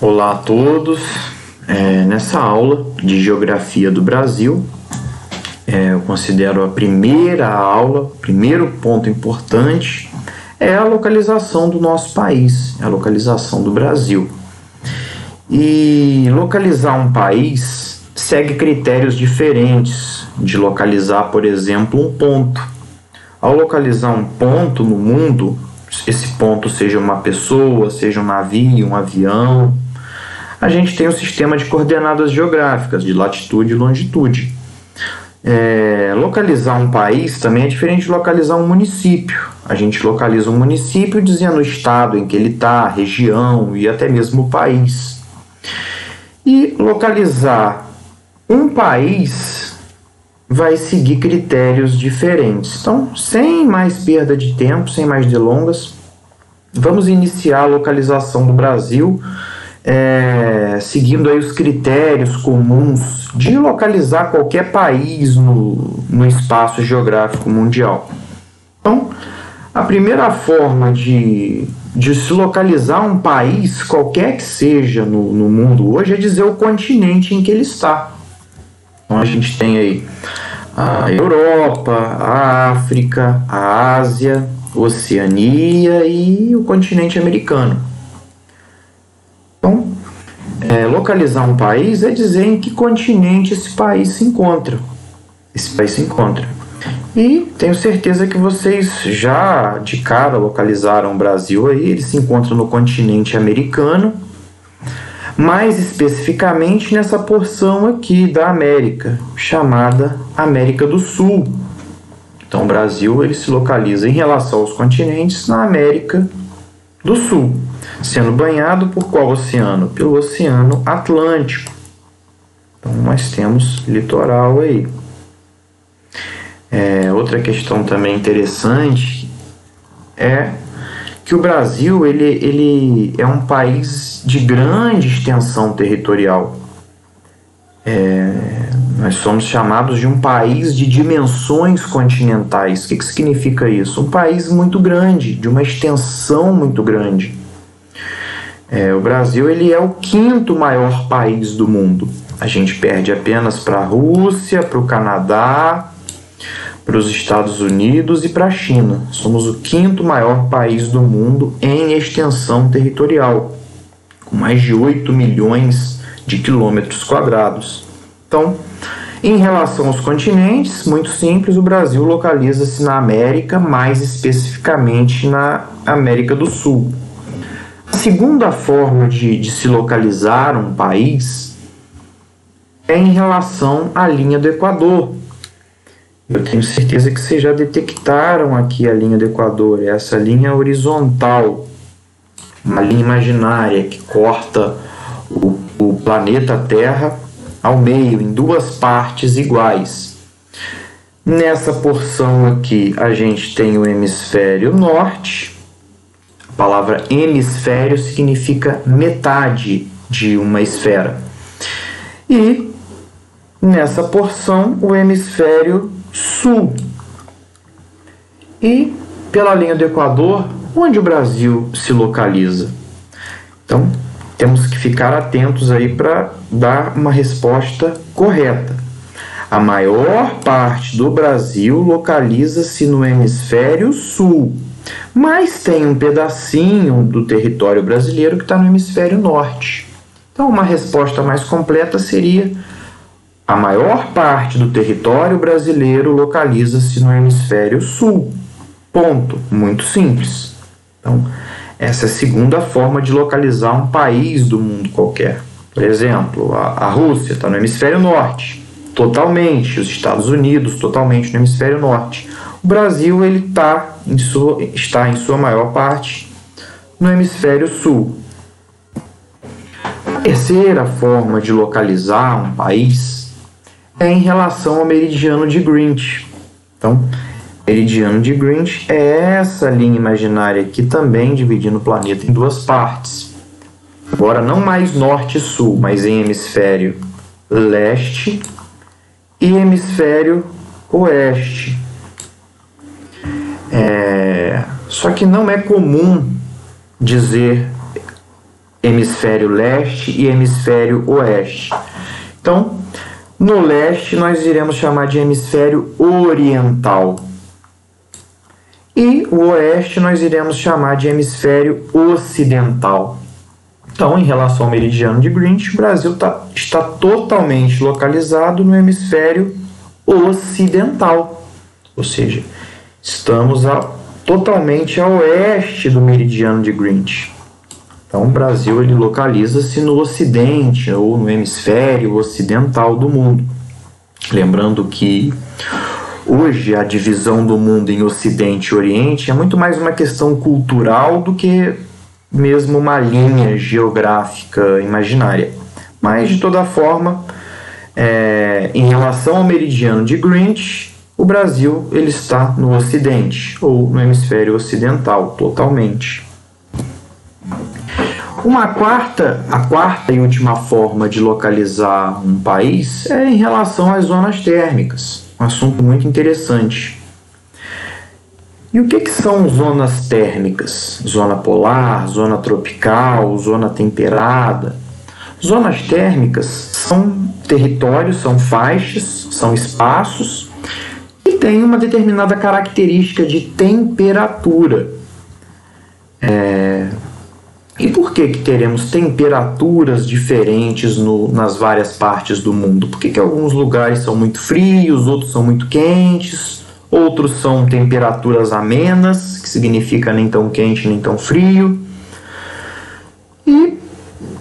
Olá a todos. Nessa aula de Geografia do Brasil, eu considero a primeira aula, o primeiro ponto importante é a localização do nosso país, a localização do Brasil. E localizar um país segue critérios diferentes de localizar, por exemplo, um ponto. Ao localizar um ponto no mundo, esse ponto seja uma pessoa, seja um navio, um avião, a gente tem um sistema de coordenadas geográficas, de latitude e longitude. Localizar um país também é diferente de localizar um município. A gente localiza um município dizendo o estado em que ele está, a região e até mesmo o país. E localizar um país vai seguir critérios diferentes. Então, sem mais perda de tempo, sem mais delongas, vamos iniciar a localização do Brasil, seguindo aí os critérios comuns de localizar qualquer país no espaço geográfico mundial. Então, a primeira forma de se localizar um país, qualquer que seja no mundo hoje, é dizer o continente em que ele está. Então, a gente tem aí a Europa, a África, a Ásia, Oceania e o continente americano. Então, localizar um país é dizer em que continente esse país se encontra. E tenho certeza que vocês já de cara localizaram o Brasil aí. Ele se encontra no continente americano, mais especificamente nessa porção aqui da América, chamada América do Sul. Então, o Brasil ele se localiza em relação aos continentes na América do Sul, sendo banhado por qual oceano? Pelo Oceano Atlântico. Então, nós temos litoral aí. Outra questão também interessante é que o Brasil ele é um país de grande extensão territorial. Nós somos chamados de um país de dimensões continentais. O que significa isso? Um país muito grande, de uma extensão muito grande. O Brasil ele é o quinto maior país do mundo. A gente perde apenas para a Rússia, para o Canadá, para os Estados Unidos e para a China. Somos o quinto maior país do mundo em extensão territorial, com mais de 8 milhões de quilômetros quadrados. Então, em relação aos continentes, muito simples, o Brasil localiza-se na América, mais especificamente na América do Sul. A segunda forma de se localizar um país é em relação à linha do Equador. Eu tenho certeza que vocês já detectaram aqui a linha do Equador, essa linha horizontal, uma linha imaginária que corta o planeta Terra ao meio, em duas partes iguais. Nessa porção aqui, a gente tem o hemisfério norte. A palavra hemisfério significa metade de uma esfera. E nessa porção, o hemisfério sul. E pela linha do Equador, onde o Brasil se localiza? Então, temos que ficar atentos aí para dar uma resposta correta. A maior parte do Brasil localiza-se no hemisfério sul, mas tem um pedacinho do território brasileiro que está no hemisfério norte. Então, uma resposta mais completa seria: a maior parte do território brasileiro localiza-se no hemisfério sul. Ponto. Muito simples. Então, essa é a segunda forma de localizar um país do mundo qualquer. Por exemplo, a Rússia está no hemisfério norte, totalmente. Os Estados Unidos, totalmente no hemisfério norte. O Brasil ele está em sua maior parte no hemisfério sul. A terceira forma de localizar um país é em relação ao meridiano de Greenwich. Então, meridiano de Greenwich é essa linha imaginária aqui também dividindo o planeta em duas partes. Agora não mais norte e sul, mas em hemisfério leste e hemisfério oeste. Só que não é comum dizer hemisfério leste e hemisfério oeste. Então, no leste nós iremos chamar de hemisfério oriental. E o oeste nós iremos chamar de hemisfério ocidental. Então, em relação ao meridiano de Greenwich, o Brasil está totalmente localizado no hemisfério ocidental. Ou seja, estamos totalmente a oeste do meridiano de Greenwich. Então, o Brasil ele localiza-se no ocidente ou no hemisfério ocidental do mundo. Lembrando que hoje a divisão do mundo em ocidente e oriente é muito mais uma questão cultural do que mesmo uma linha geográfica imaginária. Mas, de toda forma, em relação ao meridiano de Greenwich, o Brasil ele está no ocidente ou no hemisfério ocidental, totalmente. A quarta e última forma de localizar um país é em relação às zonas térmicas, um assunto muito interessante. E o que são zonas térmicas? Zona polar, zona tropical, zona temperada. Zonas térmicas são territórios, são faixas, são espaços que têm uma determinada característica de temperatura. E por que teremos temperaturas diferentes nas várias partes do mundo? Por que alguns lugares são muito frios, outros são muito quentes, outros são temperaturas amenas, que significa nem tão quente nem tão frio? E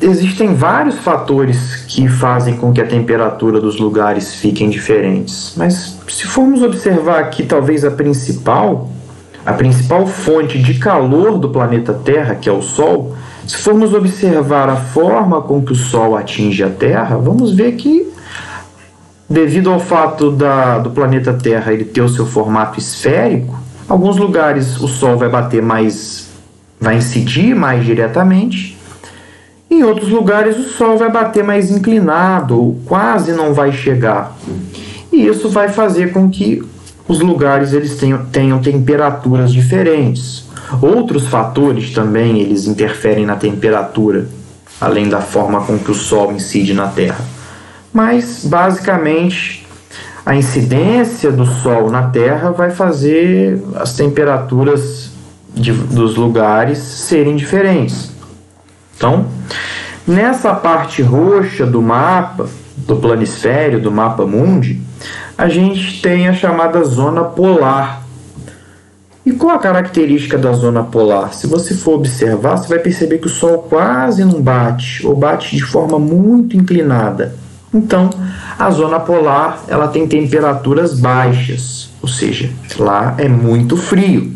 existem vários fatores que fazem com que a temperatura dos lugares fiquem diferentes. Mas se formos observar aqui talvez a principal fonte de calor do planeta Terra, que é o Sol, se formos observar a forma com que o Sol atinge a Terra, vamos ver que, devido ao fato do planeta Terra ele ter o seu formato esférico, em alguns lugares o Sol vai incidir mais diretamente, em outros lugares o Sol vai bater mais inclinado, ou quase não vai chegar. E isso vai fazer com que os lugares eles tenham temperaturas diferentes. Outros fatores também eles interferem na temperatura, além da forma com que o Sol incide na Terra. Mas, basicamente, a incidência do Sol na Terra vai fazer as temperaturas dos lugares serem diferentes. Então, nessa parte roxa do mapa, do planisfério, do mapa mundi, a gente tem a chamada zona polar. E qual a característica da zona polar? Se você for observar, você vai perceber que o Sol quase não bate, ou bate de forma muito inclinada. Então, a zona polar ela tem temperaturas baixas, ou seja, lá é muito frio.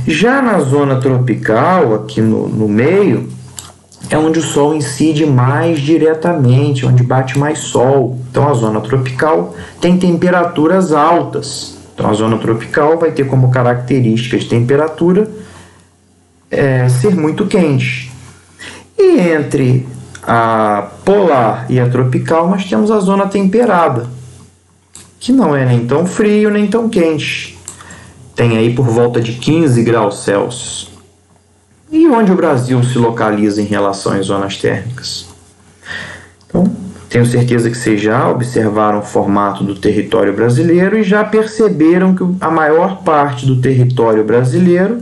Já na zona tropical, aqui no meio, é onde o Sol incide mais diretamente, onde bate mais Sol. Então, a zona tropical tem temperaturas altas. Então, a zona tropical vai ter como característica de temperatura ser muito quente. E entre a polar e a tropical, nós temos a zona temperada, que não é nem tão frio nem tão quente. Tem aí por volta de 15 graus Celsius. E onde o Brasil se localiza em relação às zonas térmicas? Então, tenho certeza que vocês já observaram o formato do território brasileiro e já perceberam que a maior parte do território brasileiro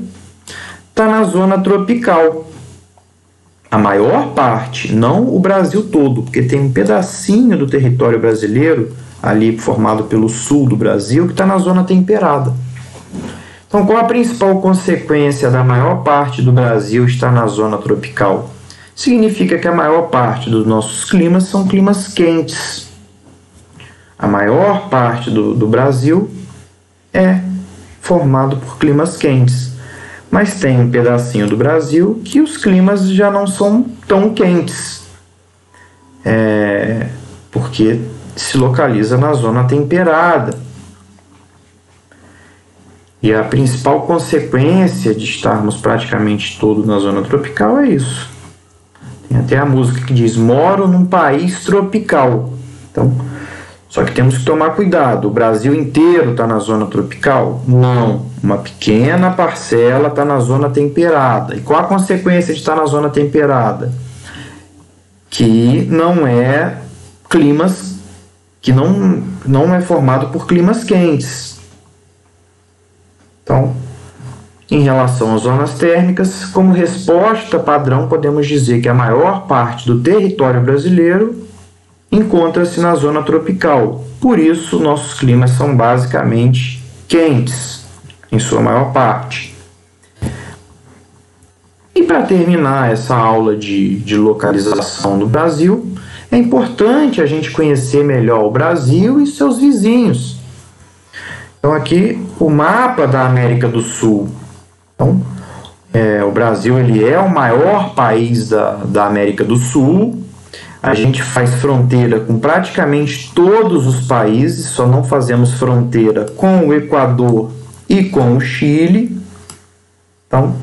está na zona tropical. A maior parte, não o Brasil todo, porque tem um pedacinho do território brasileiro, ali formado pelo sul do Brasil, que está na zona temperada. Então, qual a principal consequência da maior parte do Brasil estar na zona tropical? Significa que a maior parte dos nossos climas são climas quentes. A maior parte do Brasil é formado por climas quentes. Mas tem um pedacinho do Brasil que os climas já não são tão quentes, porque se localiza na zona temperada. E a principal consequência de estarmos praticamente todos na zona tropical é isso. Tem até a música que diz: moro num país tropical. Então, só que temos que tomar cuidado. O Brasil inteiro está na zona tropical? Não. Uma pequena parcela está na zona temperada. E qual a consequência de estar na zona temperada? que não é climas, que não é formado por climas quentes. Então, em relação às zonas térmicas, como resposta padrão, podemos dizer que a maior parte do território brasileiro encontra-se na zona tropical. Por isso, nossos climas são basicamente quentes, em sua maior parte. E para terminar essa aula de localização do Brasil, é importante a gente conhecer melhor o Brasil e seus vizinhos. Então aqui o mapa da América do Sul. Então, o Brasil ele é o maior país da América do Sul. A gente faz fronteira com praticamente todos os países, só não fazemos fronteira com o Equador e com o Chile. Então,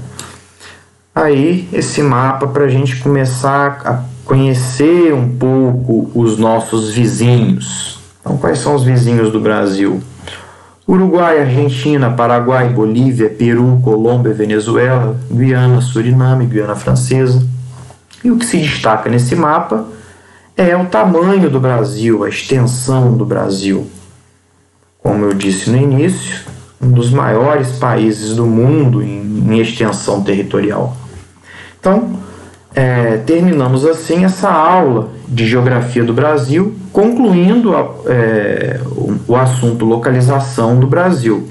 aí esse mapa para a gente começar a conhecer um pouco os nossos vizinhos. Então, quais são os vizinhos do Brasil? Uruguai, Argentina, Paraguai, Bolívia, Peru, Colômbia, Venezuela, Guiana, Suriname, Guiana Francesa. E o que se destaca nesse mapa é o tamanho do Brasil, a extensão do Brasil. Como eu disse no início, um dos maiores países do mundo em extensão territorial. Então, terminamos assim essa aula de Geografia do Brasil, concluindo o assunto localização do Brasil.